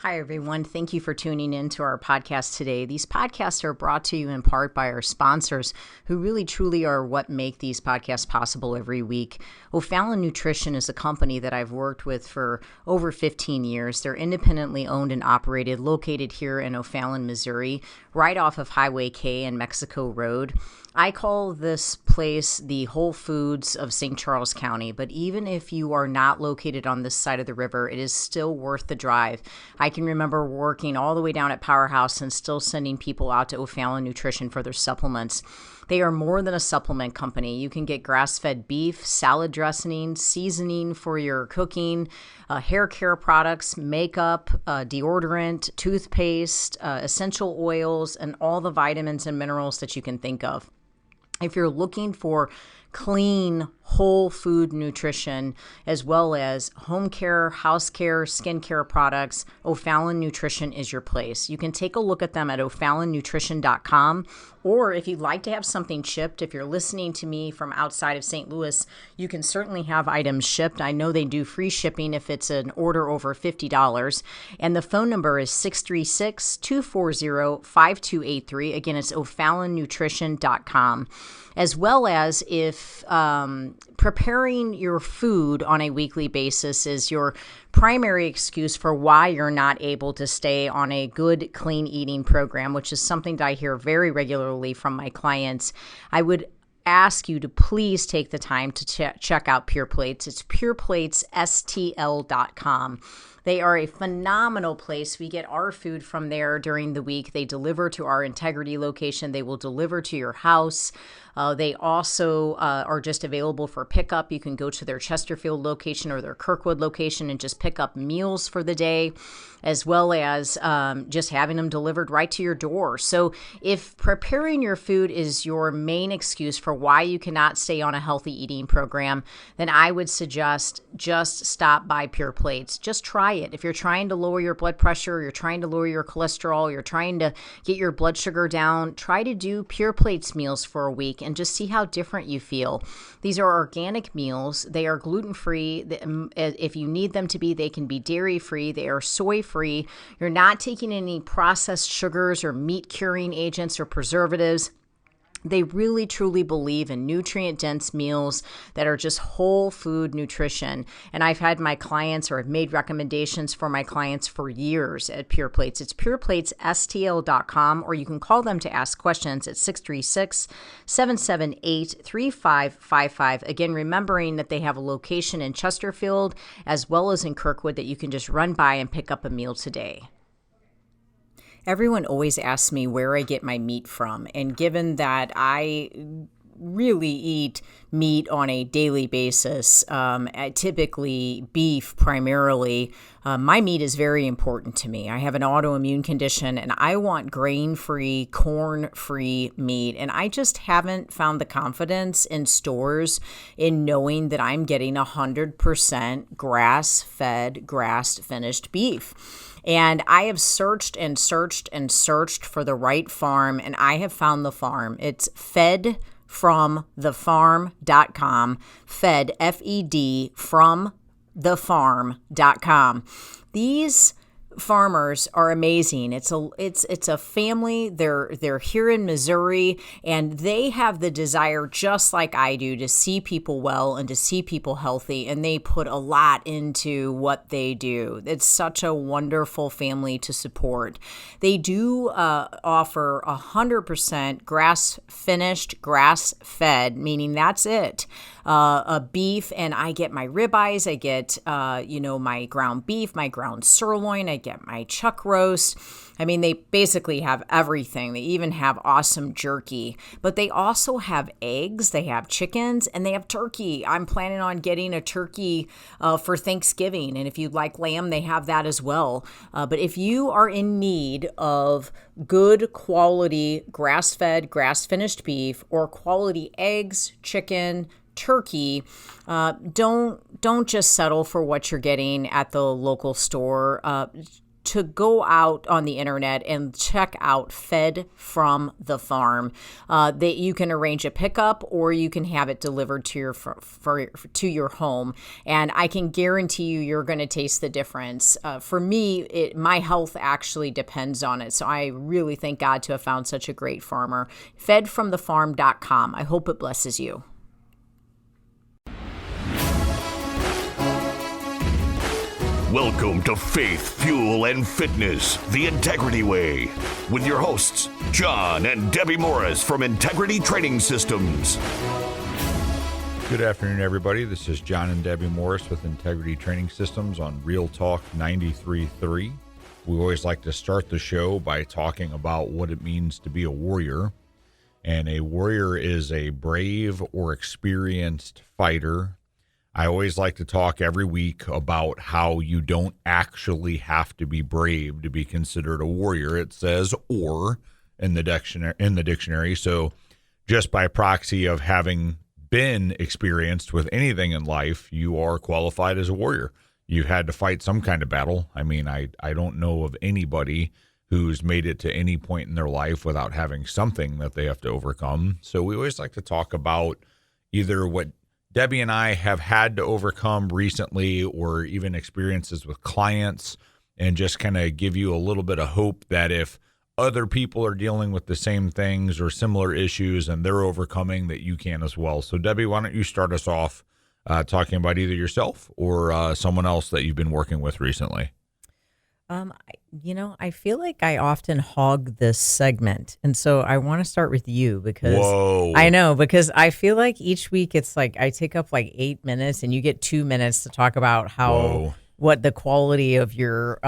Hi, everyone. Thank you for tuning in to our podcast today. These podcasts are brought to you in part by our sponsors who really truly are what make these podcasts possible every week. O'Fallon Nutrition is a company that I've worked with for over 15 years. They're independently owned and operated, located here in O'Fallon, Missouri, right off of Highway K and Mexico Road. I call this place the Whole Foods of St. Charles County, but even if you are not located on this side of the river, it is still worth the drive. I can remember working all the way down at Powerhouse and still sending people out to O'Fallon Nutrition for their supplements. They are more than a supplement company. You can get grass-fed beef, salad dressing, seasoning for your cooking, hair care products, makeup, deodorant, toothpaste, essential oils, and all the vitamins and minerals that you can think of. If you're looking for clean, whole food nutrition, as well as home care, house care, skincare products, O'Fallon Nutrition is your place. You can take a look at them at o'fallonnutrition.com, or if you'd like to have something shipped, if you're listening to me from outside of St. Louis, you can certainly have items shipped. I know they do free shipping if it's an order over $50, and the phone number is 636-240-5283. Again, it's o'fallonnutrition.com. As well as if preparing your food on a weekly basis is your primary excuse for why you're not able to stay on a good, clean eating program, which is something that I hear very regularly from my clients, I would ask you to please take the time to check out Pure Plates. It's pureplatesstl.com. They are a phenomenal place. We get our food from there during the week. They deliver to our Integrity location. They will deliver to your house. They also are just available for pickup. You can go to their Chesterfield location or their Kirkwood location and just pick up meals for the day, as well as just having them delivered right to your door. So if preparing your food is your main excuse for why you cannot stay on a healthy eating program, then I would suggest just stop by Pure Plates. Just try it. If you're trying to lower your blood pressure, you're trying to lower your cholesterol, you're trying to get your blood sugar down, try to do Pure Plates meals for a week and just see how different you feel. These are organic meals. They are gluten-free. If you need them to be, they can be dairy-free. They are soy-free. You're not taking any processed sugars or meat-curing agents or preservatives. They really, truly believe in nutrient-dense meals that are just whole food nutrition. And I've had my clients, or I've made recommendations for my clients for years at Pure Plates. It's pureplatesstl.com, or you can call them to ask questions at 636-778-3555. Again, remembering that they have a location in Chesterfield as well as in Kirkwood that you can just run by and pick up a meal today. Everyone always asks me where I get my meat from, and given that I really eat meat on a daily basis, typically beef primarily, my meat is very important to me. I have an autoimmune condition and I want grain-free, corn-free meat, and I just haven't found the confidence in stores in knowing that I'm getting 100% grass-fed, grass-finished beef. And I have searched and searched and searched for the right farm, and I have found the farm. It's fedfromthefarm.com, fed, F-E-D, from thefarm.com. These farmers are amazing. It's a family. They're here in Missouri, and they have the desire, just like I do, to see people well and to see people healthy, and they put a lot into what they do. It's such a wonderful family to support. They do offer 100% grass-finished, grass-fed, meaning that's it. A beef, and I get my ribeyes, I get my ground beef, my ground sirloin, I get my chuck roast. I mean, they basically have everything. They even have awesome jerky, but they also have eggs, they have chickens, and they have turkey. I'm planning on getting a turkey for Thanksgiving, and if you'd like lamb, they have that as well. But if you are in need of good quality grass-fed, grass-finished beef, or quality eggs, chicken, turkey, don't just settle for what you're getting at the local store. to go out on the internet and check out Fed from the Farm. That you can arrange a pickup or you can have it delivered to your home. And I can guarantee you're going to taste the difference. For me, my health actually depends on it. So I really thank God to have found such a great farmer. Fedfromthefarm.com. I hope it blesses you. Welcome to Faith, Fuel, and Fitness, the Integrity Way, with your hosts, John and Debbie Morris from Integrity Training Systems. Good afternoon, everybody. This is John and Debbie Morris with Integrity Training Systems on Real Talk 93.3. We always like to start the show by talking about what it means to be a warrior. And a warrior is a brave or experienced fighter. I always like to talk every week about how you don't actually have to be brave to be considered a warrior. It says "or" in the dictionary. So just by proxy of having been experienced with anything in life, you are qualified as a warrior. You had to fight some kind of battle. I mean, I don't know of anybody who's made it to any point in their life without having something that they have to overcome. So we always like to talk about either what Debbie and I have had to overcome recently or even experiences with clients, and just kind of give you a little bit of hope that if other people are dealing with the same things or similar issues and they're overcoming, that you can as well. So Debbie, why don't you start us off talking about either yourself or someone else that you've been working with recently? I feel like I often hog this segment. And so I want to start with you because because I feel like each week it's like I take up like 8 minutes and you get 2 minutes to talk about what the quality of your,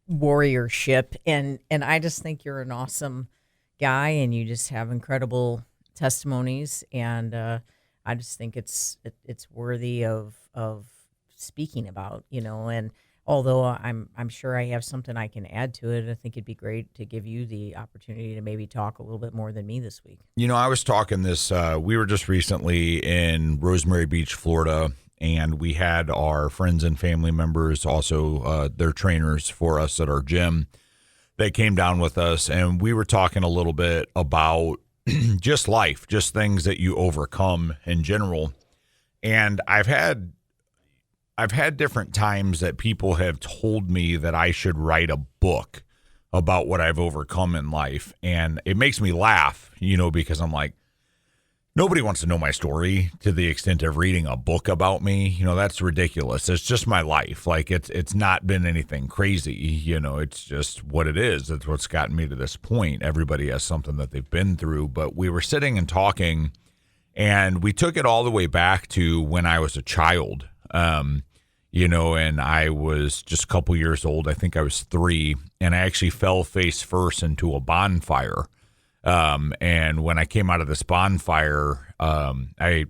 warriorship. And I just think you're an awesome guy and you just have incredible testimonies. And I just think it's worthy of speaking about, and although I'm sure I have something I can add to it, I think it'd be great to give you the opportunity to maybe talk a little bit more than me this week. I was talking this, we were just recently in Rosemary Beach, Florida, and we had our friends and family members, also their trainers for us at our gym. They came down with us, and we were talking a little bit about just life, just things that you overcome in general. And I've had different times that people have told me that I should write a book about what I've overcome in life. And it makes me laugh, because I'm like, nobody wants to know my story to the extent of reading a book about me. That's ridiculous. It's just my life. Like it's not been anything crazy. It's just what it is. It's what's gotten me to this point. Everybody has something that they've been through. But we were sitting and talking, and we took it all the way back to when I was a child. And I was just a couple years old. I think I was 3, and I actually fell face first into a bonfire. And when I came out of this bonfire, I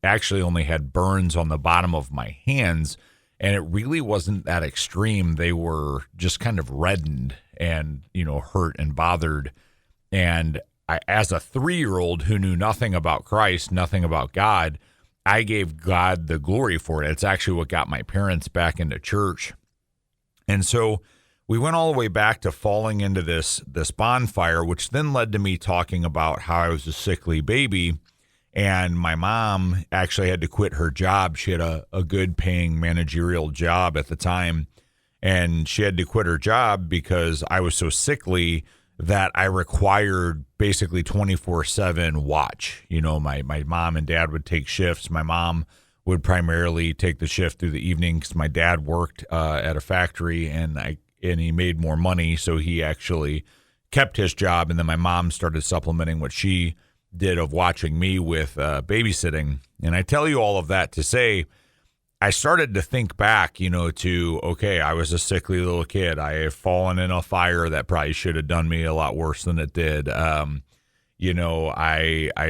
actually only had burns on the bottom of my hands, and it really wasn't that extreme. They were just kind of reddened and, hurt and bothered. And as a 3-year-old who knew nothing about Christ, nothing about God, I gave God the glory for it. It's actually what got my parents back into church. And so we went all the way back to falling into this bonfire, which then led to me talking about how I was a sickly baby. And my mom actually had to quit her job. She had a good paying managerial job at the time. And she had to quit her job because I was so sickly that I required basically 24/7 watch. My mom and dad would take shifts. My mom would primarily take the shift through the evening because my dad worked at a factory and he made more money, so he actually kept his job. And then my mom started supplementing what she did of watching me with babysitting. And I tell you all of that to say, I started to think back, I was a sickly little kid. I have fallen in a fire that probably should have done me a lot worse than it did. I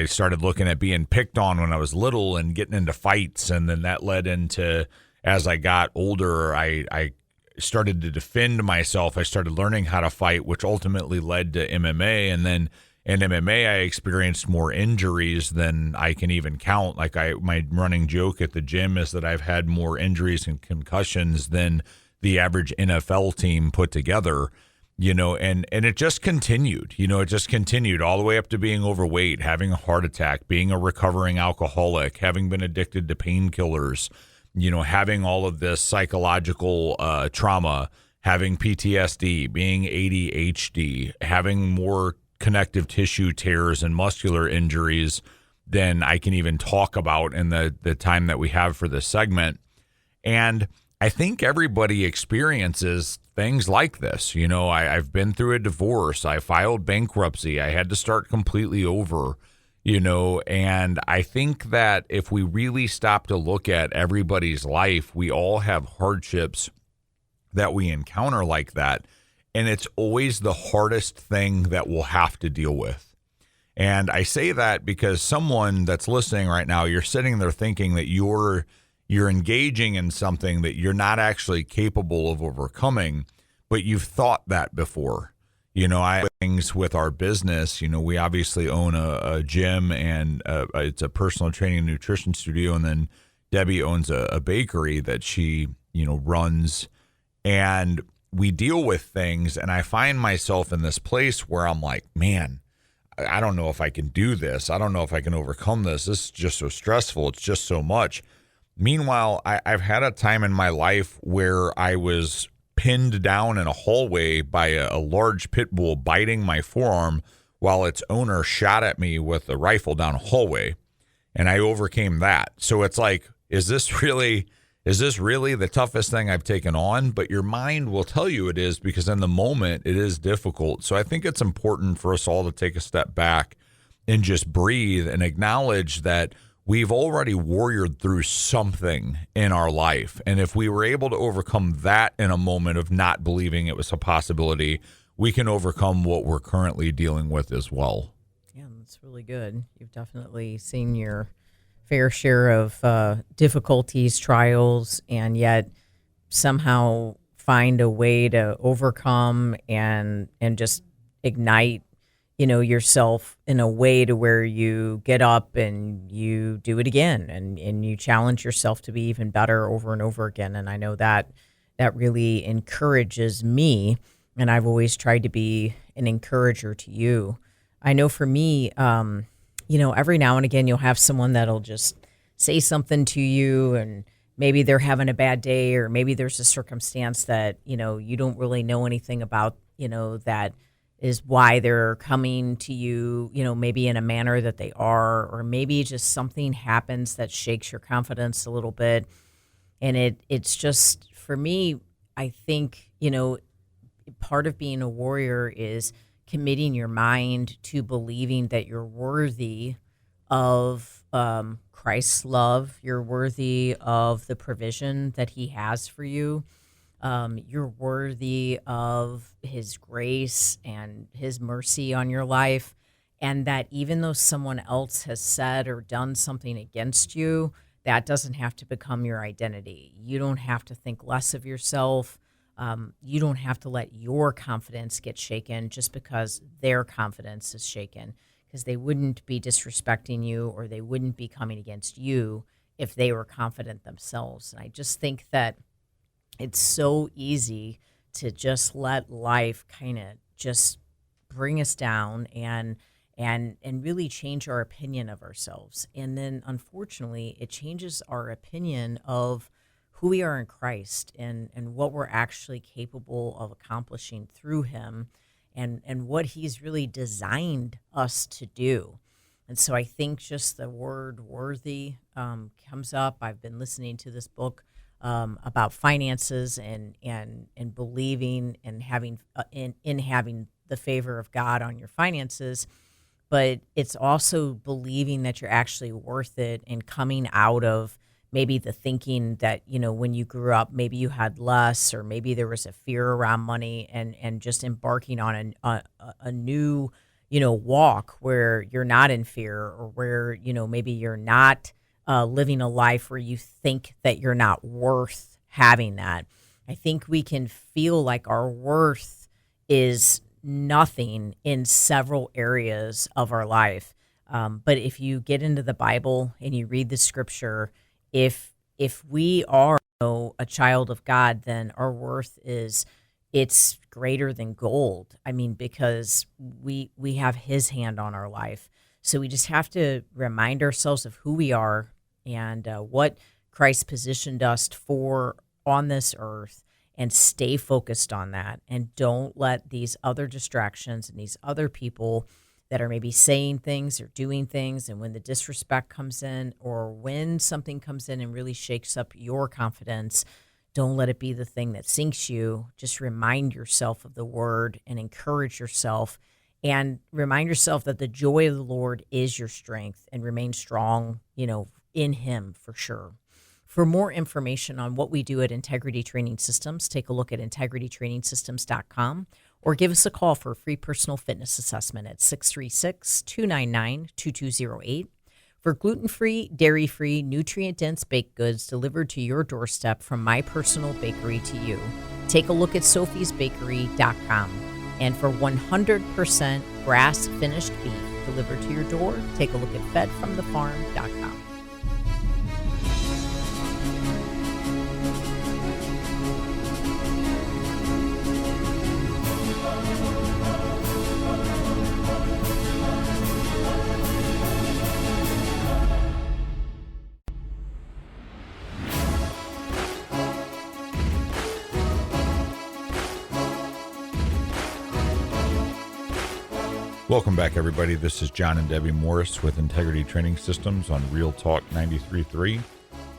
started looking at being picked on when I was little and getting into fights. And then that led into, as I got older, I started to defend myself. I started learning how to fight, which ultimately led to MMA. And then in MMA, I experienced more injuries than I can even count. Like my running joke at the gym is that I've had more injuries and concussions than the average NFL team put together, and it just continued. It just continued all the way up to being overweight, having a heart attack, being a recovering alcoholic, having been addicted to painkillers, having all of this psychological trauma, having PTSD, being ADHD, having more connective tissue tears and muscular injuries than I can even talk about in the time that we have for this segment. And I think everybody experiences things like this. I've been through a divorce. I filed bankruptcy. I had to start completely over, and I think that if we really stop to look at everybody's life, we all have hardships that we encounter like that. And it's always the hardest thing that we'll have to deal with. And I say that because someone that's listening right now, you're sitting there thinking that you're engaging in something that you're not actually capable of overcoming, but you've thought that before. I things with our business, we obviously own a gym and it's a personal training and nutrition studio. And then Debbie owns a bakery that she, runs, and we deal with things. And I find myself in this place where I'm like, man, I don't know if I can do this. I don't know if I can overcome this. This is just so stressful. It's just so much. Meanwhile, I've had a time in my life where I was pinned down in a hallway by a large pit bull biting my forearm while its owner shot at me with a rifle down a hallway, and I overcame that. So it's like, is this really the toughest thing I've taken on? But your mind will tell you it is, because in the moment it is difficult. So I think it's important for us all to take a step back and just breathe and acknowledge that we've already warriored through something in our life. And if we were able to overcome that in a moment of not believing it was a possibility, we can overcome what we're currently dealing with as well. Yeah, that's really good. You've definitely seen your fair share of difficulties, trials, and yet somehow find a way to overcome and just ignite yourself in a way to where you get up and you do it again, and you challenge yourself to be even better over and over again. And I know that really encourages me, and I've always tried to be an encourager to you. I know for me, every now and again you'll have someone that'll just say something to you, and maybe they're having a bad day, or maybe there's a circumstance that, you don't really know anything about, that is why they're coming to you, maybe in a manner that they are, or maybe just something happens that shakes your confidence a little bit. And it's just, for me, I think, part of being a warrior is committing your mind to believing that you're worthy of Christ's love. You're worthy of the provision that he has for you. You're worthy of his grace and his mercy on your life. And that even though someone else has said or done something against you, that doesn't have to become your identity. You don't have to think less of yourself. You don't have to let your confidence get shaken just because their confidence is shaken, because they wouldn't be disrespecting you, or they wouldn't be coming against you if they were confident themselves. And I just think that it's so easy to just let life kind of just bring us down and really change our opinion of ourselves. And then unfortunately, it changes our opinion of who we are in Christ and what we're actually capable of accomplishing through him, and what he's really designed us to do. And so I think just the word worthy comes up. I've been listening to this book about finances and believing and having in having the favor of God on your finances, but it's also believing that you're actually worth it, and coming out of maybe the thinking that, when you grew up, maybe you had less, or maybe there was a fear around money, and just embarking on a new, walk where you're not in fear, or where, maybe you're not living a life where you think that you're not worth having that. I think we can feel like our worth is nothing in several areas of our life. But if you get into the Bible and you read the scripture, if we are a child of God, then our worth it's greater than gold. I mean, because we have his hand on our life. So we just have to remind ourselves of who we are and what Christ positioned us for on this earth, and stay focused on that. And don't let these other distractions and these other people that are maybe saying things or doing things, and when the disrespect comes in, or when something comes in and really shakes up your confidence, don't let it be the thing that sinks you. Just remind yourself of the word and encourage yourself, and remind yourself that the joy of the Lord is your strength, and remain strong, in him for sure. For more information on what we do at Integrity Training Systems, take a look at integritytrainingsystems.com, or give us a call for a free personal fitness assessment at 636-299-2208. For gluten-free, dairy-free, nutrient-dense baked goods delivered to your doorstep from my personal bakery to you, take a look at sophiesbakery.com. And for 100% grass-finished beef delivered to your door, take a look at fedfromthefarm.com. Welcome back, everybody. This is John and Debbie Morris with Integrity Training Systems on Real Talk 93.3. I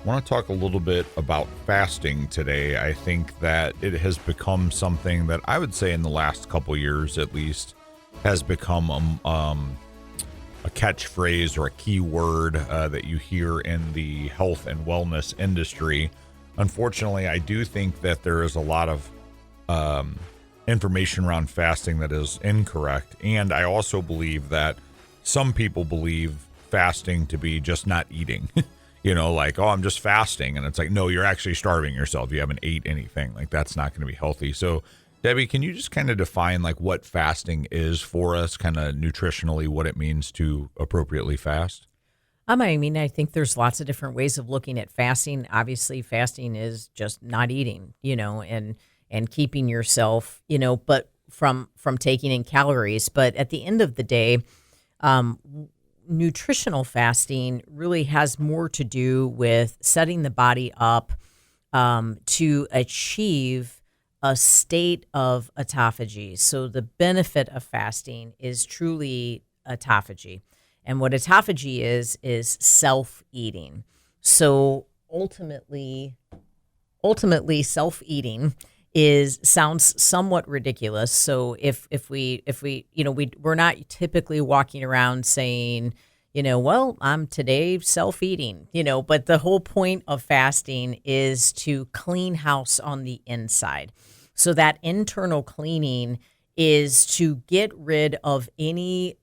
want to talk a little bit about fasting today. I think that it has become something that I would say in the last couple years, at least, has become a catchphrase or a key word that you hear in the health and wellness industry. Unfortunately, I do think that there is a lot of information around fasting that is incorrect. And I also believe that some people believe fasting to be just not eating, like, oh, I'm just fasting. And it's like, no, you're actually starving yourself. You haven't ate anything. Like, that's not going to be healthy. So Debbie, can you just kind of define like what fasting is for us, kind of nutritionally, what it means to appropriately fast? I think there's lots of different ways of looking at fasting. Obviously, fasting is just not eating, and keeping yourself, but from taking in calories. But at the end of the day, nutritional fasting really has more to do with setting the body up to achieve a state of autophagy. So the benefit of fasting is truly autophagy. And what autophagy is self-eating. So ultimately self-eating sounds somewhat ridiculous. So if we we're not typically walking around saying, well, I'm today self-eating, but the whole point of fasting is to clean house on the inside. So that internal cleaning is to get rid of any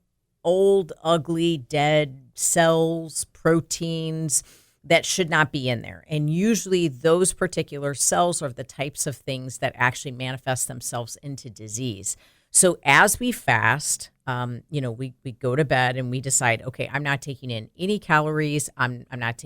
old, ugly, dead cells, proteins that should not be in there. And usually those particular cells are the types of things that actually manifest themselves into disease. So as we fast, we go to bed and we decide, okay, I'm not taking in any calories. I'm not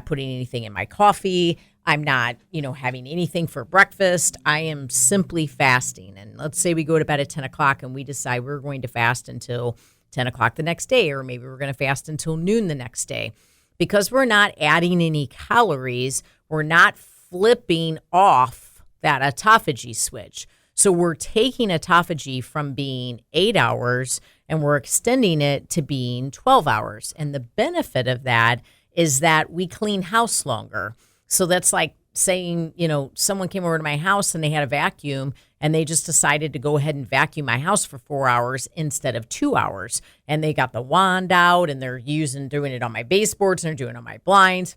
putting anything in my coffee. I'm not, having anything for breakfast. I am simply fasting. And let's say we go to bed at 10 o'clock and we decide we're going to fast until 10 o'clock the next day, or maybe we're going to fast until noon the next day. Because we're not adding any calories, we're not flipping off that autophagy switch. So we're taking autophagy from being 8 hours and we're extending it to being 12 hours. And the benefit of that is that we clean house longer. So that's like saying, someone came over to my house and they had a vacuum and they just decided to go ahead and vacuum my house for 4 hours instead of 2 hours. And they got the wand out and they're doing it on my baseboards and they're doing it on my blinds.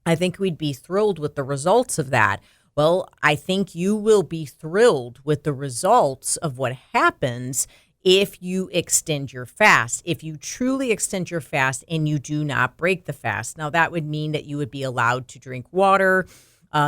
I think we'd be thrilled with the results of that. Well, I think you will be thrilled with the results of what happens if you extend your fast, if you truly extend your fast and you do not break the fast. Now, that would mean that you would be allowed to drink water.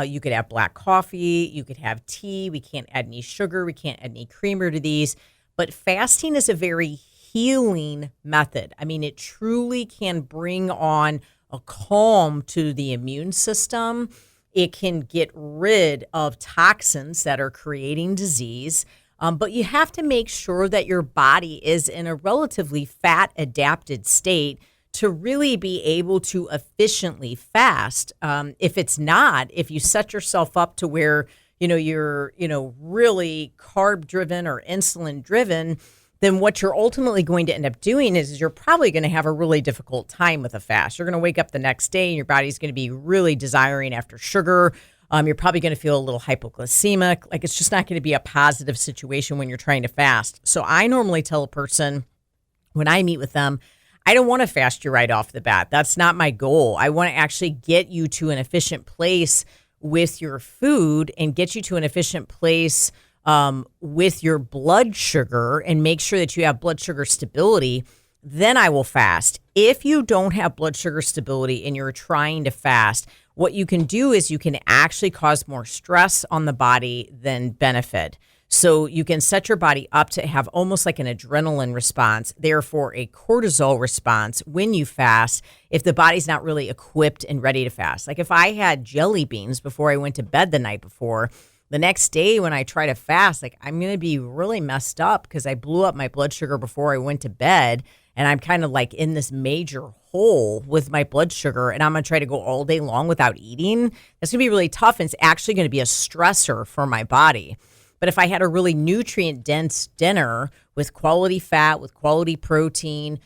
You could have black coffee. You could have tea. We can't add any sugar. We can't add any creamer to these. But fasting is a very healing method. It truly can bring on a calm to the immune system It can get rid of toxins that are creating disease. But you have to make sure that your body is in a relatively fat adapted state to really be able to efficiently fast. If it's not, if you set yourself up to where, you're, really carb driven or insulin driven, then what you're ultimately going to end up doing is you're probably going to have a really difficult time with a fast. You're going to wake up the next day and your body's going to be really desiring after sugar. You're probably going to feel a little hypoglycemic. Like, it's just not going to be a positive situation when you're trying to fast. So I normally tell a person when I meet with them, I don't want to fast you right off the bat. That's not my goal. I want to actually get you to an efficient place with your food and get you to an efficient place with your blood sugar and make sure that you have blood sugar stability. Then I will fast. If you don't have blood sugar stability and you're trying to fast, what you can do is you can actually cause more stress on the body than benefit. So you can set your body up to have almost like an adrenaline response, therefore a cortisol response when you fast if the body's not really equipped and ready to fast. Like if I had jelly beans before I went to bed the night before, the next day when I try to fast, like I'm going to be really messed up because I blew up my blood sugar before I went to bed. And I'm kind of like in this major hole with my blood sugar, and I'm going to try to go all day long without eating. That's going to be really tough, and it's actually going to be a stressor for my body. But if I had a really nutrient-dense dinner with quality fat, with quality protein,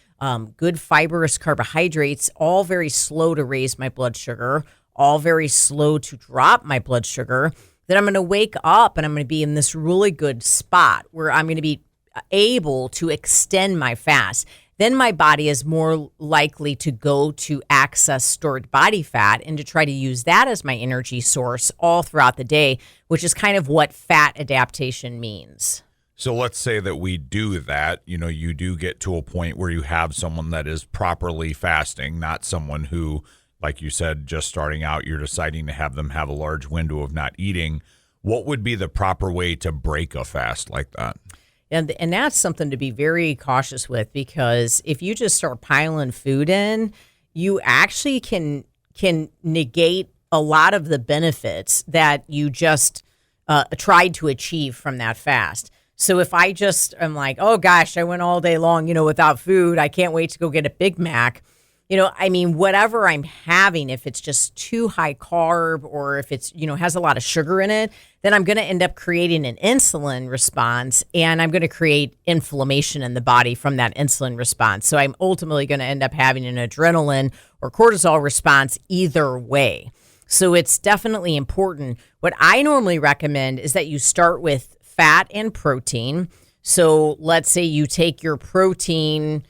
good fibrous carbohydrates, all very slow to raise my blood sugar, all very slow to drop my blood sugar, then I'm going to wake up and I'm going to be in this really good spot where I'm going to be able to extend my fast. Then my body is more likely to go to access stored body fat and to try to use that as my energy source all throughout the day, which is kind of what fat adaptation means. So let's say that we do that, you do get to a point where you have someone that is properly fasting, not someone who, like you said, just starting out, you're deciding to have them have a large window of not eating. What would be the proper way to break a fast like that? And that's something to be very cautious with, because if you just start piling food in, you actually can negate a lot of the benefits that you just tried to achieve from that fast. So if I just am like, oh gosh, I went all day long, without food, I can't wait to go get a Big Mac. Whatever I'm having, if it's just too high carb or if it's, has a lot of sugar in it, then I'm going to end up creating an insulin response, and I'm going to create inflammation in the body from that insulin response. So I'm ultimately going to end up having an adrenaline or cortisol response either way. So it's definitely important. What I normally recommend is that you start with fat and protein. So let's say you take your protein,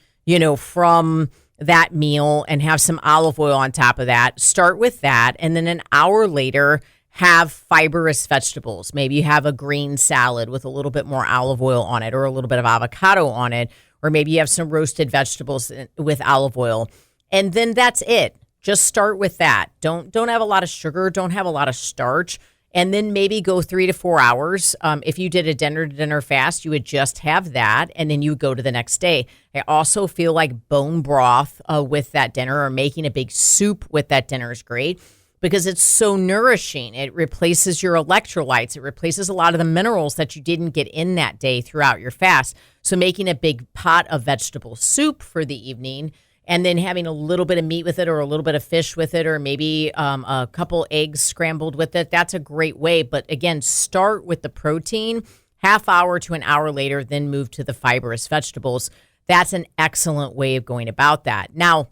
from that meal and have some olive oil on top of that. Start with that. And then an hour later, have fibrous vegetables. Maybe you have a green salad with a little bit more olive oil on it, or a little bit of avocado on it, or maybe you have some roasted vegetables with olive oil. And then that's it. Just start with that. Don't have a lot of sugar. Don't have a lot of starch. And then maybe go 3 to 4 hours. If you did a dinner fast, you would just have that, and then you would go to the next day. I also feel like bone broth with that dinner, or making a big soup with that dinner, is great because it's so nourishing. It replaces your electrolytes. It replaces a lot of the minerals that you didn't get in that day throughout your fast. So making a big pot of vegetable soup for the evening, and then having a little bit of meat with it, or a little bit of fish with it, or maybe a couple eggs scrambled with it. That's a great way. But again, start with the protein, half hour to an hour later, then move to the fibrous vegetables. That's an excellent way of going about that. Now,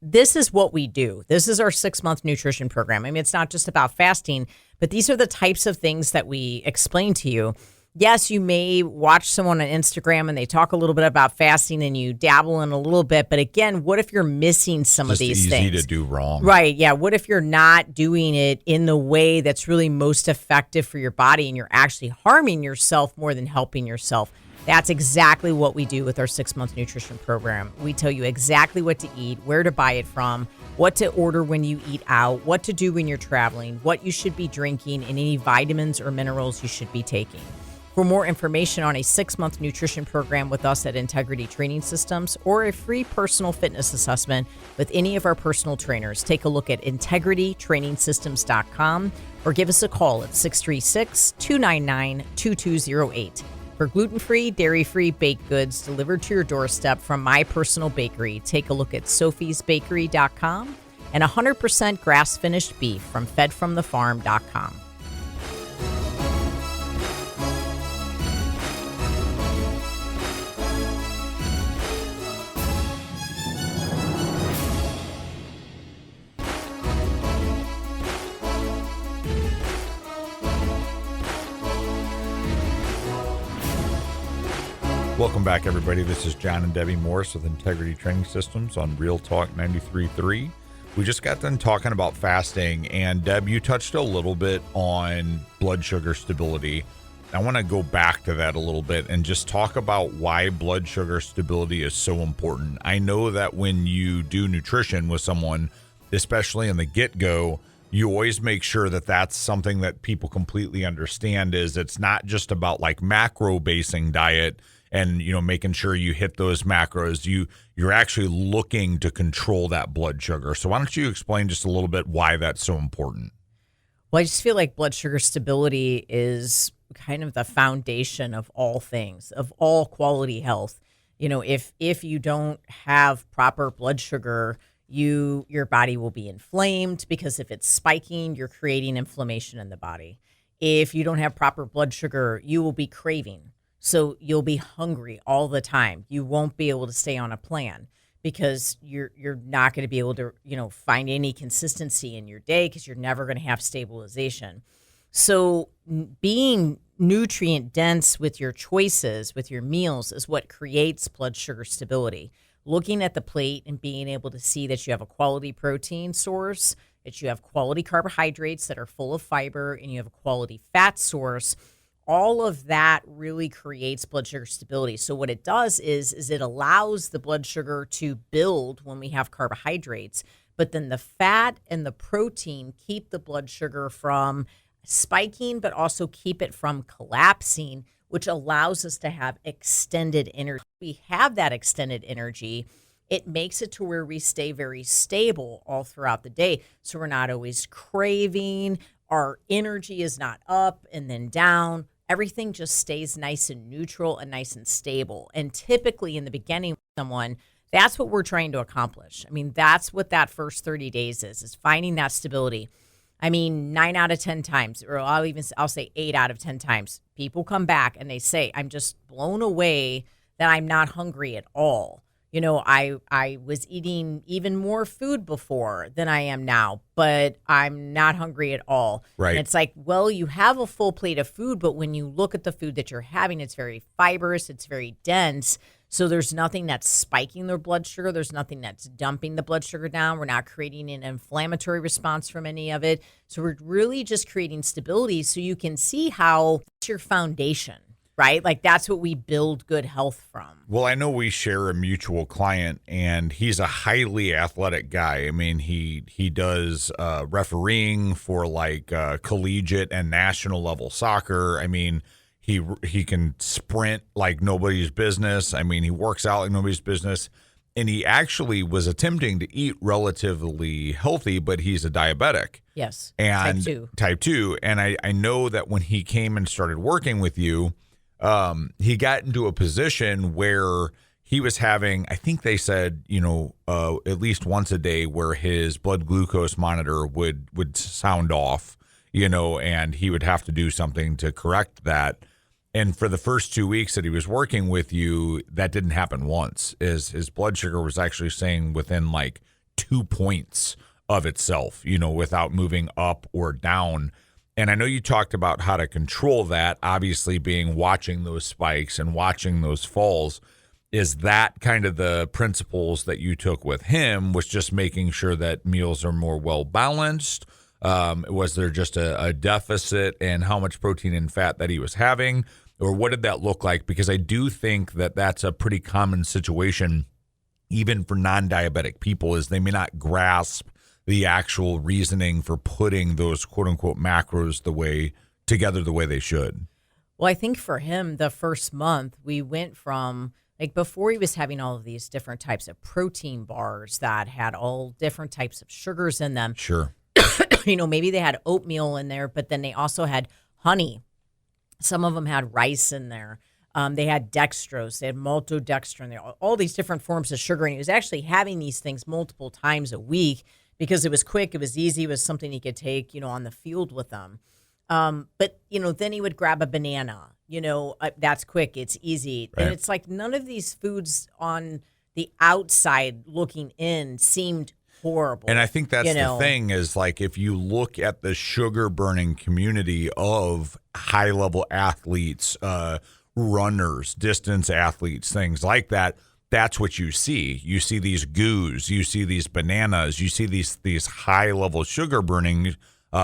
this is what we do. This is our 6-month nutrition program. It's not just about fasting, but these are the types of things that we explain to you. Yes, you may watch someone on Instagram and they talk a little bit about fasting and you dabble in a little bit. But again, what if you're missing some of these things? Easy to do wrong. Right. Yeah. What if you're not doing it in the way that's really most effective for your body, and you're actually harming yourself more than helping yourself? That's exactly what we do with our 6-month nutrition program. We tell you exactly what to eat, where to buy it from, what to order when you eat out, what to do when you're traveling, what you should be drinking, and any vitamins or minerals you should be taking. For more information on a 6-month nutrition program with us at Integrity Training Systems or a free personal fitness assessment with any of our personal trainers, take a look at integritytrainingsystems.com or give us a call at 636-299-2208. For gluten-free, dairy-free baked goods delivered to your doorstep from my personal bakery, take a look at sophiesbakery.com and 100% grass-finished beef from fedfromthefarm.com. Welcome back, everybody. This is John and Debbie Morris with Integrity Training Systems on Real Talk 93.3. We just got done talking about fasting, and Deb, you touched a little bit on blood sugar stability. I want to go back to that a little bit and just talk about why blood sugar stability is so important. I know that when you do nutrition with someone, especially in the get-go, you always make sure that that's something that people completely understand. Is it's not just about like macro basing diet and, you know, making sure you hit those macros. You're actually looking to control that blood sugar. So why don't you explain just a little bit why that's so important? Well, I just feel like blood sugar stability is kind of the foundation of all things, of all quality health. You know, if you don't have proper blood sugar, your body will be inflamed, because if it's spiking, you're creating inflammation in the body. If you don't have proper blood sugar, you will be craving. So you'll be hungry all the time. You won't be able to stay on a plan because you're not going to be able to, find any consistency in your day because you're never going to have stabilization. So being nutrient dense with your choices, with your meals, is what creates blood sugar stability. Looking at the plate and being able to see that you have a quality protein source, that you have quality carbohydrates that are full of fiber, and you have a quality fat source. All of that really creates blood sugar stability. So what it does is it allows the blood sugar to build when we have carbohydrates, but then the fat and the protein keep the blood sugar from spiking, but also keep it from collapsing, which allows us to have extended energy. We have that extended energy. It makes it to where we stay very stable all throughout the day. So we're not always craving. Our energy is not up and then down. Everything just stays nice and neutral and nice and stable. And typically in the beginning with someone, that's what we're trying to accomplish. I mean, that's what that first 30 days is finding that stability. I mean, 9 out of 10 times, or I'll say 8 out of 10 times, people come back and they say, I'm just blown away that I'm not hungry at all. You know, I was eating even more food before than I am now, but I'm not hungry at all. Right. And it's like, well, you have a full plate of food, but when you look at the food that you're having, it's very fibrous, it's very dense. So there's nothing that's spiking their blood sugar. There's nothing that's dumping the blood sugar down. We're not creating an inflammatory response from any of it. So we're really just creating stability so you can see how it's your foundation. Right? Like that's what we build good health from. Well, I know we share a mutual client, and he's a highly athletic guy. I mean, he does refereeing for like collegiate and national level soccer. I mean, he can sprint like nobody's business. I mean, he works out like nobody's business. And he actually was attempting to eat relatively healthy, but he's a diabetic. Yes. And type 2. And I know that when he came and started working with you, he got into a position where he was having, I think they said, at least once a day where his blood glucose monitor would sound off, and he would have to do something to correct that. And for the first 2 weeks that he was working with you, that didn't happen once. His blood sugar was actually staying within like 2 points of itself, without moving up or down. And I know you talked about how to control that, obviously being watching those spikes and watching those falls. Is that kind of the principles that you took with him, was just making sure that meals are more well-balanced? Was there just a deficit in how much protein and fat that he was having? Or what did that look like? Because I do think that that's a pretty common situation, even for non-diabetic people, is they may not grasp the actual reasoning for putting those quote unquote macros the way they should. Well, I think for him, the first month, we went from, like, before he was having all of these different types of protein bars that had all different types of sugars in them. Sure. Maybe they had oatmeal in there, but then they also had honey. Some of them had rice in there. They had dextrose. They had maltodextrin. They had all these different forms of sugar. And he was actually having these things multiple times a week because it was quick, it was easy, it was something he could take, on the field with them. But then he would grab a banana. That's quick, it's easy. Right. And it's like none of these foods on the outside looking in seemed horrible. And I think that's the thing is, like, if you look at the sugar burning community of high level athletes, runners, distance athletes, things like that, that's what you see. You see these goos, you see these bananas, you see these high level sugar burning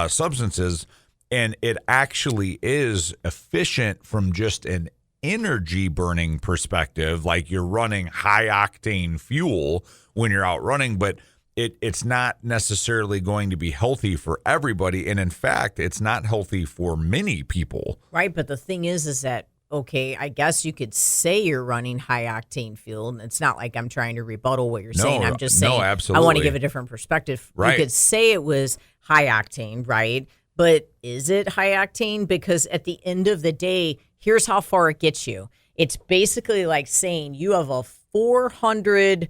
substances, and it actually is efficient from just an energy burning perspective. Like, you're running high octane fuel when you're out running, but it's not necessarily going to be healthy for everybody. And in fact, it's not healthy for many people. Right. But the thing is that, okay, I guess you could say you're running high octane fuel. And it's not like I'm trying to rebuttal what you're saying. I'm just saying, absolutely. I want to give a different perspective. Right. You could say it was high octane, right? But is it high octane? Because at the end of the day, here's how far it gets you. It's basically like saying you have a 400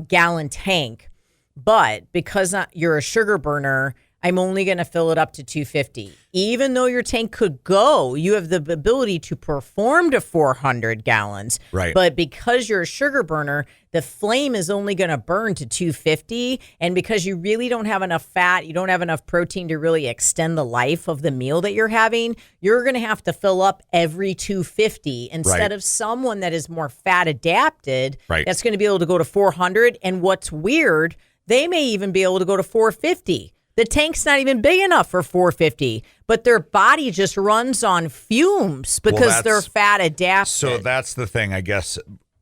gallon tank, but because you're a sugar burner, I'm only going to fill it up to 250. Even though your tank could go, you have the ability to perform to 400 gallons. Right. But because you're a sugar burner, the flame is only going to burn to 250. And because you really don't have enough fat, you don't have enough protein to really extend the life of the meal that you're having, you're going to have to fill up every 250 instead of someone that is more fat adapted. Right. That's going to be able to go to 400. And what's weird, they may even be able to go to 450. The tank's not even big enough for 450, but their body just runs on fumes because they're fat adapted. So that's the thing, I guess.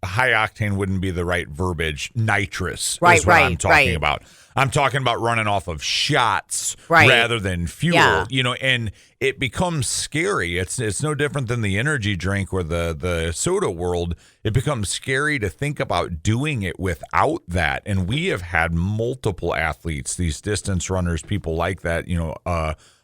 High octane wouldn't be the right verbiage. Nitrous is what I'm talking about. I'm talking about running off of shots rather than fuel. Yeah. And it becomes scary. It's no different than the energy drink or the soda world. It becomes scary to think about doing it without that. And we have had multiple athletes, these distance runners, people like that,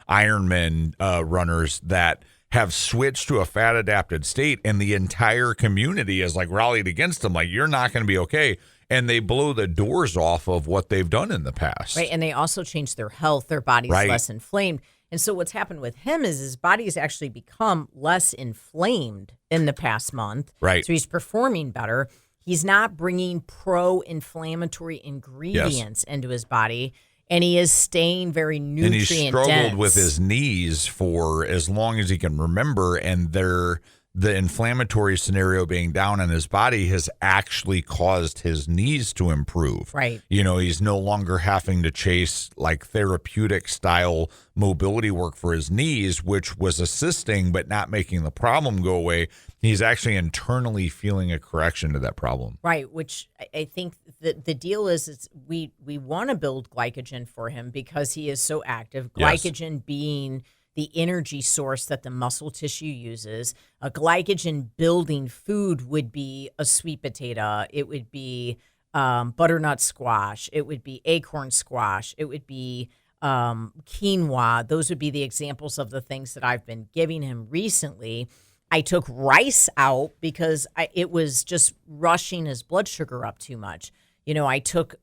Ironman runners that have switched to a fat adapted state, and the entire community is like rallied against them. Like, you're not going to be okay. And they blow the doors off of what they've done in the past. Right. And they also change their health. Their body's less inflamed. And so what's happened with him is his body has actually become less inflamed in the past month. Right. So he's performing better. He's not bringing pro-inflammatory ingredients into his body. And he is staying very nutrient dense. And he struggled with his knees for as long as he can remember, and the inflammatory scenario being down in his body has actually caused his knees to improve. Right. He's no longer having to chase like therapeutic style mobility work for his knees, which was assisting but not making the problem go away. He's actually internally feeling a correction to that problem. Right, which I think the deal is we want to build glycogen for him because he is so active. Glycogen being the energy source that the muscle tissue uses. A glycogen building food would be a sweet potato. It would be butternut squash. It would be acorn squash. It would be quinoa. Those would be the examples of the things that I've been giving him recently. I took rice out because it was just rushing his blood sugar up too much. I took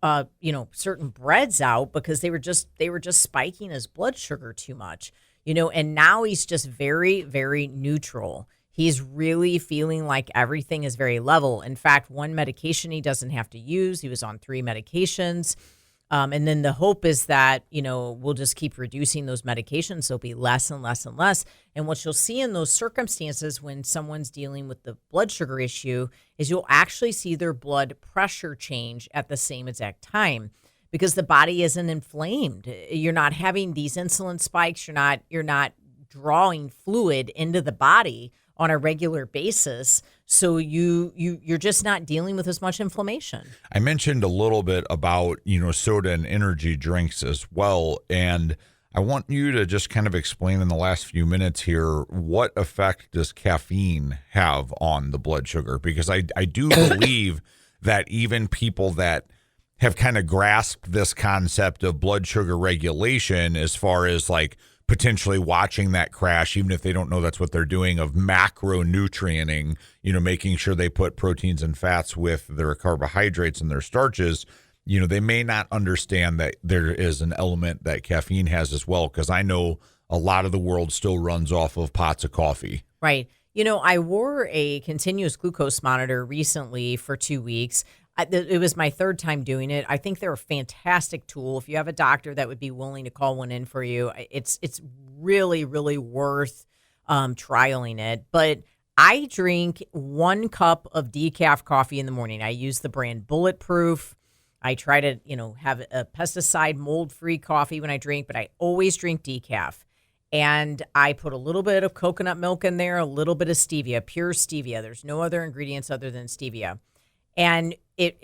certain breads out because they were just spiking his blood sugar too much. And now he's just very, very neutral. He's really feeling like everything is very level. In fact, one medication he doesn't have to use. He was on 3 medications. And then the hope is that, we'll just keep reducing those medications. So it'll be less and less and less. And what you'll see in those circumstances when someone's dealing with the blood sugar issue is you'll actually see their blood pressure change at the same exact time because the body isn't inflamed. You're not having these insulin spikes. You're not drawing fluid into the body on a regular basis. So you're just not dealing with as much inflammation. I mentioned a little bit about, soda and energy drinks as well. And I want you to just kind of explain in the last few minutes here, what effect does caffeine have on the blood sugar? Because I do believe that even people that have kind of grasped this concept of blood sugar regulation, as far as like potentially watching that crash, even if they don't know that's what they're doing, of macronutrienting, making sure they put proteins and fats with their carbohydrates and their starches, they may not understand that there is an element that caffeine has as well, because I know a lot of the world still runs off of pots of coffee. Right. I wore a continuous glucose monitor recently for 2 weeks. It was my third time doing it. I think they're a fantastic tool. If you have a doctor that would be willing to call one in for you, it's really, really worth trialing it. But I drink 1 cup of decaf coffee in the morning. I use the brand Bulletproof. I try to, have a pesticide mold-free coffee when I drink, but I always drink decaf. And I put a little bit of coconut milk in there, a little bit of stevia, pure stevia. There's no other ingredients other than stevia. And it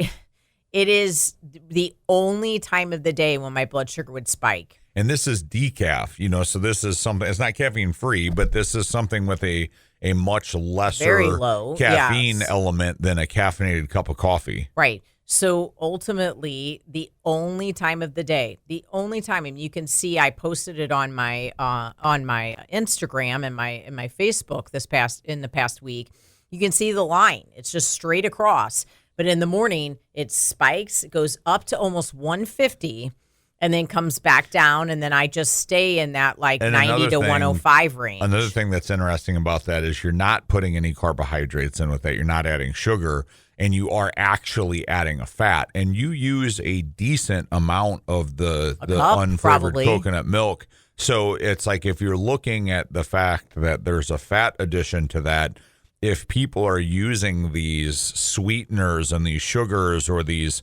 is the only time of the day when my blood sugar would spike. And this is decaf, so this is something, it's not caffeine free, but this is something with a much lesser very low caffeine element than a caffeinated cup of coffee. Right. So ultimately, the only time of the day, and you can see I posted it on my Instagram and my Facebook in the past week. You can see the line. It's just straight across. But in the morning, it spikes, it goes up to almost 150, and then comes back down, and then I just stay in that 90 to 105 range. Another thing that's interesting about that is you're not putting any carbohydrates in with that. You're not adding sugar, and you are actually adding a fat. And you use a decent amount of the unflavored coconut milk. So it's like, if you're looking at the fact that there's a fat addition to that, if people are using these sweeteners and these sugars or these,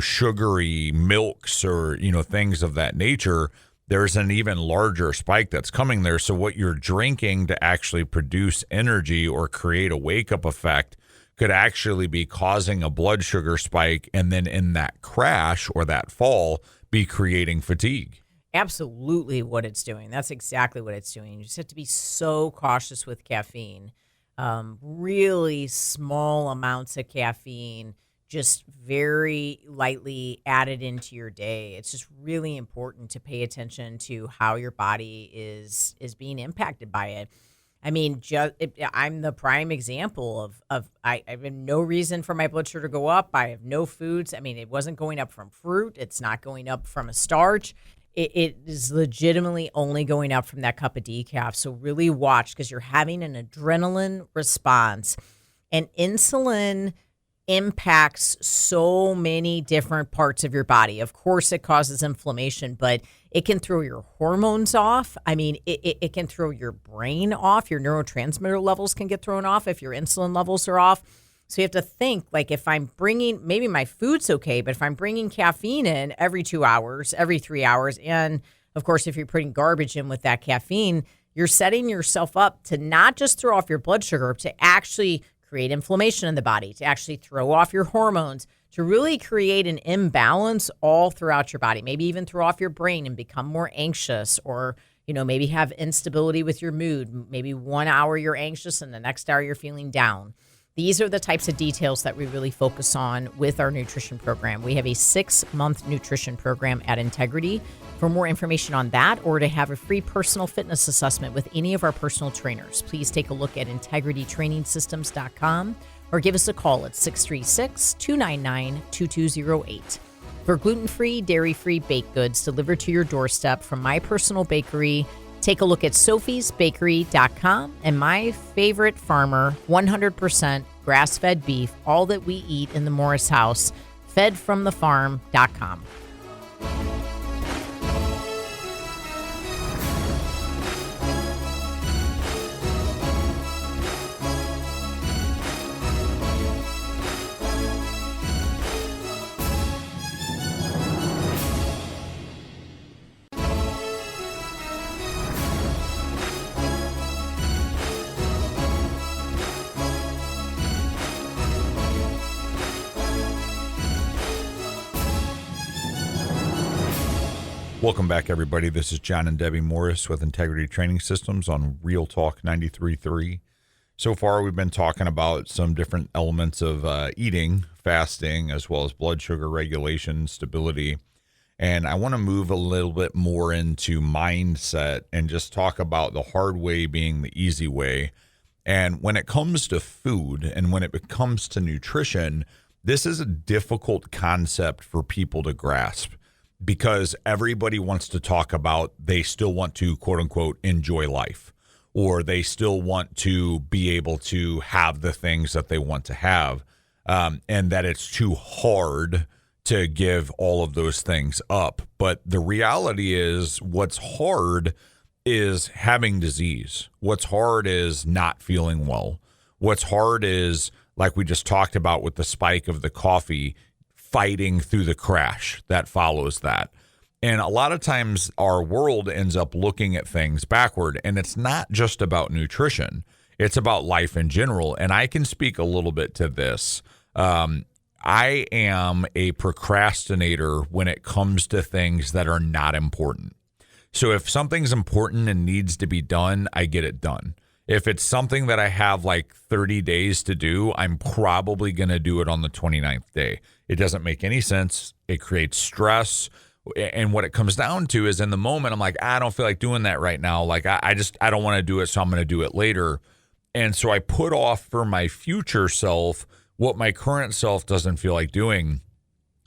sugary milks or, things of that nature, there's an even larger spike that's coming there. So what you're drinking to actually produce energy or create a wake-up effect could actually be causing a blood sugar spike, and then in that crash or that fall be creating fatigue. Absolutely what it's doing. That's exactly what it's doing. You just have to be so cautious with caffeine. Really small amounts of caffeine, just very lightly added into your day. It's just really important to pay attention to how your body is being impacted by it. I mean, I'm the prime example of I have no reason for my blood sugar to go up. I have no foods. I mean, it wasn't going up from fruit. It's not going up from a starch. It is legitimately only going up from that cup of decaf. So really watch, because you're having an adrenaline response. And insulin impacts so many different parts of your body. Of course, it causes inflammation, but it can throw your hormones off. I mean, it can throw your brain off. Your neurotransmitter levels can get thrown off if your insulin levels are off. So you have to think, if I'm bringing, maybe my food's okay, but if I'm bringing caffeine in every 2 hours, every 3 hours, and of course, if you're putting garbage in with that caffeine, you're setting yourself up to not just throw off your blood sugar, to actually create inflammation in the body, to actually throw off your hormones, to really create an imbalance all throughout your body, maybe even throw off your brain and become more anxious, or, maybe have instability with your mood. Maybe 1 hour you're anxious and the next hour you're feeling down. These are the types of details that we really focus on with our nutrition program. We have a 6-month nutrition program at Integrity. For more information on that, or to have a free personal fitness assessment with any of our personal trainers, please take a look at integritytrainingsystems.com or give us a call at 636-299-2208. For gluten-free, dairy-free baked goods delivered to your doorstep from my personal bakery, take a look at sophiesbakery.com, and my favorite farmer, 100% grass-fed beef, all that we eat in the Morris house, fedfromthefarm.com. Welcome back, everybody. This is John and Debbie Morris with Integrity Training Systems on Real Talk 93.3. So far, we've been talking about some different elements of eating, fasting, as well as blood sugar regulation, stability. And I want to move a little bit more into mindset and just talk about the hard way being the easy way. And when it comes to food and when it comes to nutrition, this is a difficult concept for people to grasp because everybody wants to talk about they still want to, quote unquote, enjoy life, or they still want to be able to have the things that they want to have, and that it's too hard to give all of those things up. But the reality is what's hard is having disease. What's hard is not feeling well. What's hard is, like we just talked about with the spike of the coffee, fighting through the crash that follows that. And a lot of times our world ends up looking at things backward, and it's not just about nutrition. It's about life in general. And I can speak a little bit to this. I am a procrastinator when it comes to things that are not important. So if something's important and needs to be done, I get it done. If it's something that I have like 30 days to do, I'm probably going to do it on the 29th day. It doesn't make any sense. It creates stress. And what it comes down to is in the moment, I'm like, I don't feel like doing that right now. Like, I don't want to do it, so I'm going to do it later. And so I put off for my future self what my current self doesn't feel like doing.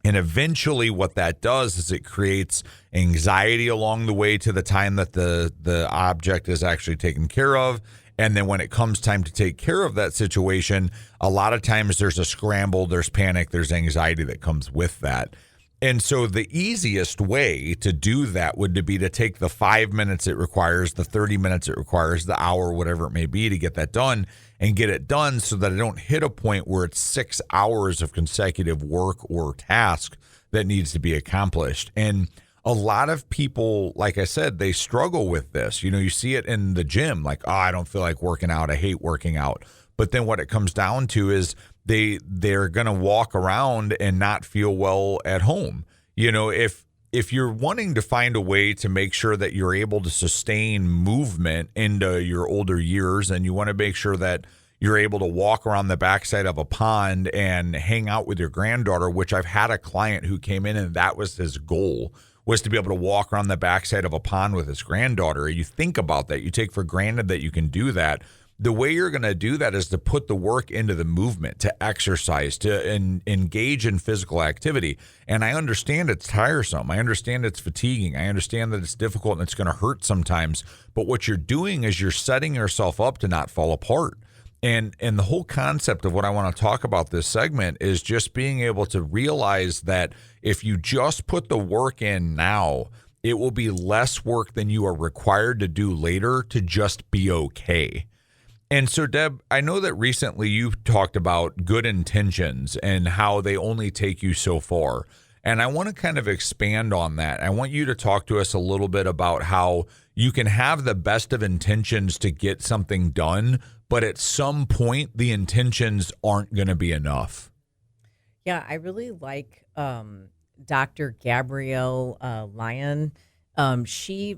And eventually what that does is it creates anxiety along the way to the time that the object is actually taken care of. And then when it comes time to take care of that situation, a lot of times there's a scramble, there's panic, there's anxiety that comes with that. And so the easiest way to do that would be to take the 5 minutes it requires, the 30 minutes it requires, the hour, whatever it may be, to get that done and get it done so that I don't hit a point where it's 6 hours of consecutive work or task that needs to be accomplished. And a lot of people, like I said, they struggle with this. You know, you see it in the gym, like, oh, I don't feel like working out. I hate working out. But then what it comes down to is they're going to walk around and not feel well at home. You know, if you're wanting to find a way to make sure that you're able to sustain movement into your older years, and you want to make sure that you're able to walk around the backside of a pond and hang out with your granddaughter, which I've had a client who came in and that was his goal, was to be able to walk around the backside of a pond with his granddaughter. You think about that. You take for granted that you can do that. The way you're going to do that is to put the work into the movement, to exercise, to engage in physical activity. And I understand it's tiresome. I understand it's fatiguing. I understand that it's difficult and it's going to hurt sometimes. But what you're doing is you're setting yourself up to not fall apart. And the whole concept of what I want to talk about this segment is just being able to realize that if you just put the work in now, it will be less work than you are required to do later to just be okay. And so, Deb, I know that recently you've talked about good intentions and how they only take you so far. And I want to kind of expand on that. I want you to talk to us a little bit about how you can have the best of intentions to get something done, but at some point the intentions aren't going to be enough. Yeah, I really like Dr. Gabrielle Lyon. She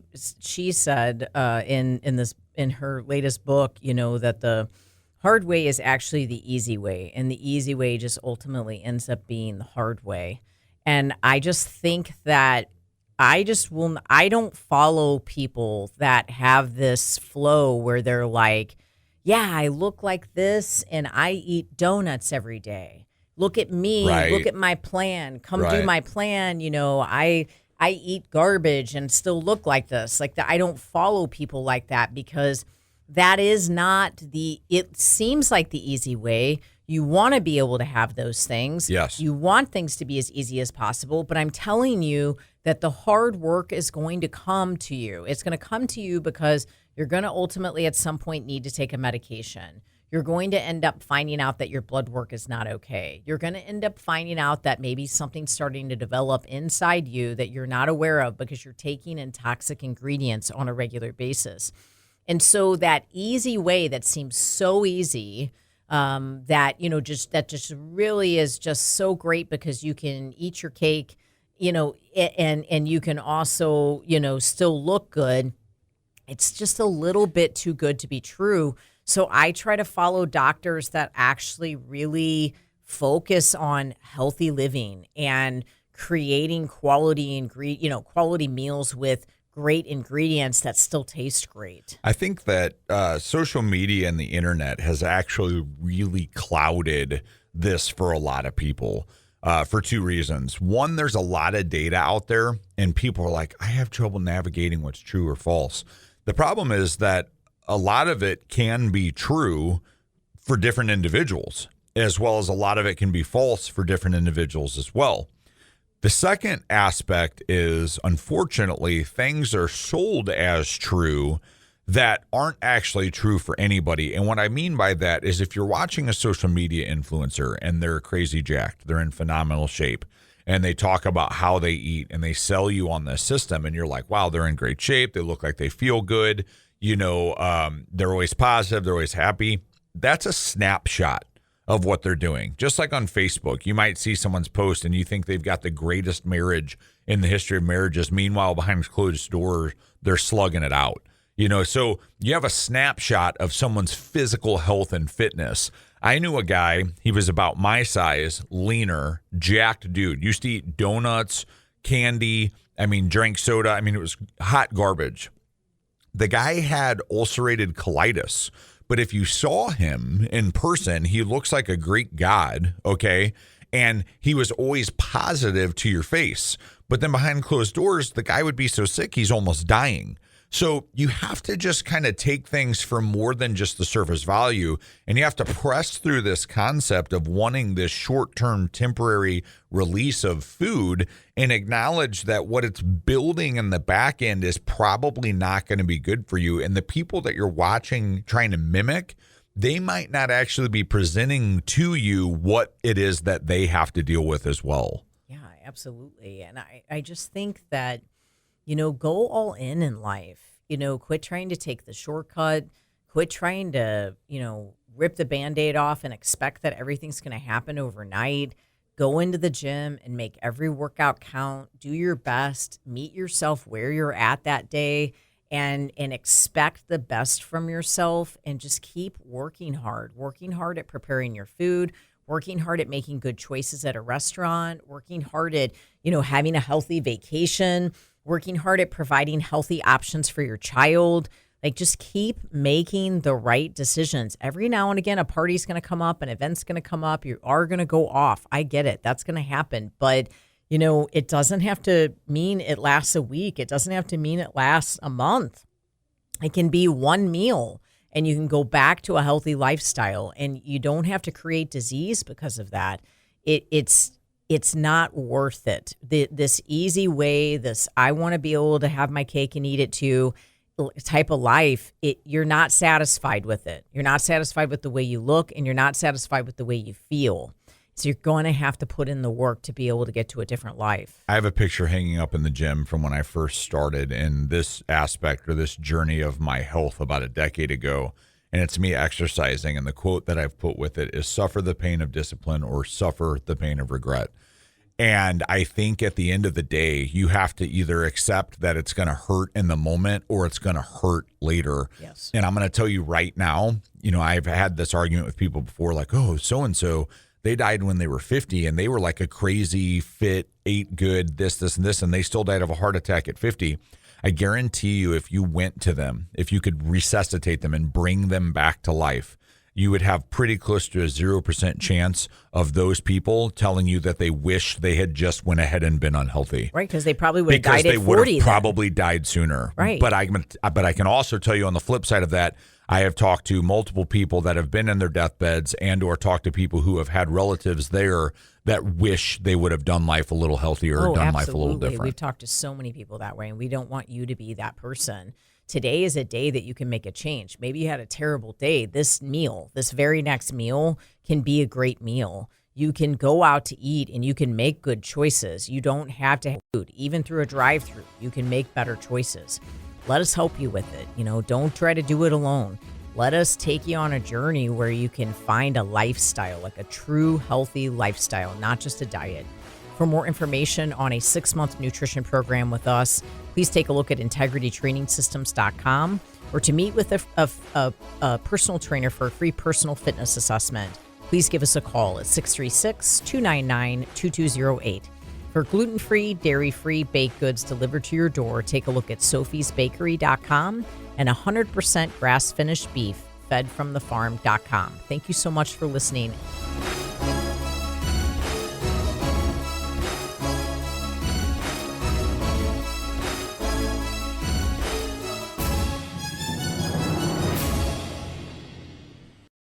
said in her latest book, you know, that the hard way is actually the easy way, and the easy way just ultimately ends up being the hard way. And I just think that I don't follow people that have this flow where they're like, yeah, I look like this and I eat donuts every day. Look at me, Right. Look at my plan, come Right. do my plan. You know, I eat garbage and still look like this. Like I don't follow people like that because that is not it seems like the easy way. You want to be able to have those things. Yes. You want things to be as easy as possible, but I'm telling you that the hard work is going to come to you. It's going to come to you because you're going to ultimately at some point need to take a medication. You're going to end up finding out that your blood work is not okay. You're going to end up finding out that maybe something's starting to develop inside you that you're not aware of because you're taking in toxic ingredients on a regular basis. And so that easy way that seems so easy, that just really is just so great because you can eat your cake and you can also, still look good. It's just a little bit too good to be true. So I try to follow doctors that actually really focus on healthy living and creating quality meals with great ingredients that still taste great. I think that social media and the internet has actually really clouded this for a lot of people for two reasons. One, there's a lot of data out there and people are like, I have trouble navigating what's true or false. The problem is that a lot of it can be true for different individuals, as well as a lot of it can be false for different individuals as well. The second aspect is, unfortunately, things are sold as true that aren't actually true for anybody. And what I mean by that is if you're watching a social media influencer and they're crazy jacked, they're in phenomenal shape, and they talk about how they eat and they sell you on this system and you're like, wow, they're in great shape. They look like they feel good. They're always positive. They're always happy. That's a snapshot of what they're doing. Just like on Facebook, you might see someone's post and you think they've got the greatest marriage in the history of marriages. Meanwhile, behind closed doors, they're slugging it out. So you have a snapshot of someone's physical health and fitness. I knew a guy, he was about my size, leaner, jacked dude, used to eat donuts, candy, drank soda. It was hot garbage. The guy had ulcerated colitis, but if you saw him in person, he looks like a Greek god, okay? And he was always positive to your face. But then behind closed doors, the guy would be so sick, he's almost dying. So you have to just kind of take things for more than just the surface value, and you have to press through this concept of wanting this short-term temporary release of food and acknowledge that what it's building in the back end is probably not going to be good for you. And the people that you're watching trying to mimic, they might not actually be presenting to you what it is that they have to deal with as well. Yeah, absolutely. And I just think that go all in life, quit trying to take the shortcut, quit trying to, rip the Band-Aid off and expect that everything's going to happen overnight. Go into the gym and make every workout count, do your best, meet yourself where you're at that day and expect the best from yourself and just keep working hard at preparing your food, working hard at making good choices at a restaurant, working hard at, having a healthy vacation, working hard at providing healthy options for your child. Like, just keep making the right decisions. Every now and again, a party's going to come up, an event's going to come up. You are going to go off. I get it. That's going to happen. But, it doesn't have to mean it lasts a week. It doesn't have to mean it lasts a month. It can be one meal and you can go back to a healthy lifestyle and you don't have to create disease because of that. It's not worth it. This easy way, this I want to be able to have my cake and eat it too type of life, you're not satisfied with it. You're not satisfied with the way you look and you're not satisfied with the way you feel. So you're going to have to put in the work to be able to get to a different life. I have a picture hanging up in the gym from when I first started in this aspect or this journey of my health about a decade ago. And it's me exercising. And the quote that I've put with it is suffer the pain of discipline or suffer the pain of regret. And I think at the end of the day, you have to either accept that it's going to hurt in the moment or it's going to hurt later. Yes. And I'm going to tell you right now, I've had this argument with people before, like, oh, so-and-so, they died when they were 50 and they were like a crazy, fit, ate good, this, and this, and they still died of a heart attack at 50. I guarantee you, if you went to them, if you could resuscitate them and bring them back to life, you would have pretty close to a 0% chance of those people telling you that they wish they had just went ahead and been unhealthy. Right, because they probably would have died at 40. Because they would have probably died sooner. Right. But I can also tell you on the flip side of that, I have talked to multiple people that have been in their deathbeds and or talked to people who have had relatives there that wish they would have done life a little healthier or done life a little different. We've talked to so many people that way, and we don't want you to be that person. Today is a day that you can make a change. Maybe you had a terrible day. This very next meal can be a great meal. You can go out to eat and you can make good choices. You don't have to have food. Even through a drive-through, you can make better choices. Let us help you with it. Don't try to do it alone. Let us take you on a journey where you can find a lifestyle, like a true healthy lifestyle, not just a diet. For more information on a 6-month nutrition program with us, please take a look at integritytrainingsystems.com, or to meet with a personal trainer for a free personal fitness assessment, please give us a call at 636-299-2208. For gluten-free, dairy-free baked goods delivered to your door, take a look at sophiesbakery.com and 100% grass-finished beef fed from the farm.com. Thank you so much for listening.